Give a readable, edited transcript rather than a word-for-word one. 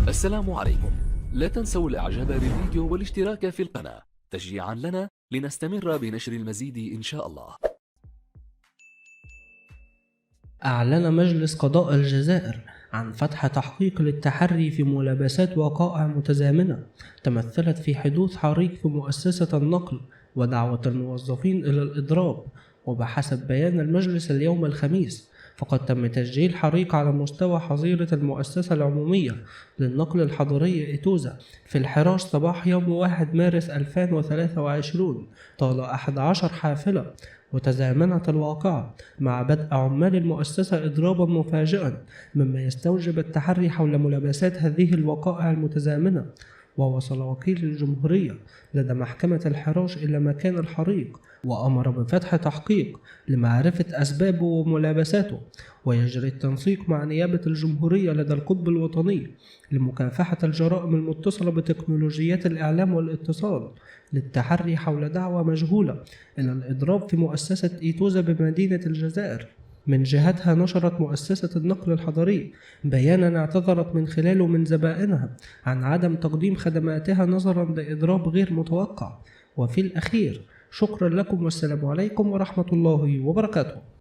السلام عليكم. لا تنسوا الإعجاب بالفيديو والاشتراك في القناة تشجيعا لنا لنستمر بنشر المزيد إن شاء الله. أعلن مجلس قضاء الجزائر عن فتح تحقيق للتحري في ملابسات وقائع متزامنة تمثلت في حدوث حريق في مؤسسة النقل ودعوة الموظفين إلى الإضراب. وبحسب بيان المجلس اليوم الخميس، فقد تم تسجيل حريق على مستوى حظيرة المؤسسة العمومية للنقل الحضري إيتوزا في الحراش صباح يوم 1 مارس 2023 طال 11 حافلة، وتزامنت الواقعة مع بدء عمال المؤسسة إضرابا مفاجئا، مما يستوجب التحري حول ملابسات هذه الوقائع المتزامنة. ووصل وكيل الجمهورية لدى محكمة الحراش إلى مكان الحريق، وأمر بفتح تحقيق لمعرفة أسبابه وملابساته، ويجري التنسيق مع نيابة الجمهورية لدى القطب الوطني لمكافحة الجرائم المتصلة بتكنولوجيات الإعلام والاتصال للتحري حول دعوى مجهولة إلى الإضراب في مؤسسة إيتوزا بمدينة الجزائر. من جهتها نشرت مؤسسة النقل الحضري بيانا اعتذرت من خلاله من زبائنها عن عدم تقديم خدماتها نظرا لإضراب غير متوقع. وفي الأخير شكرا لكم والسلام عليكم ورحمة الله وبركاته.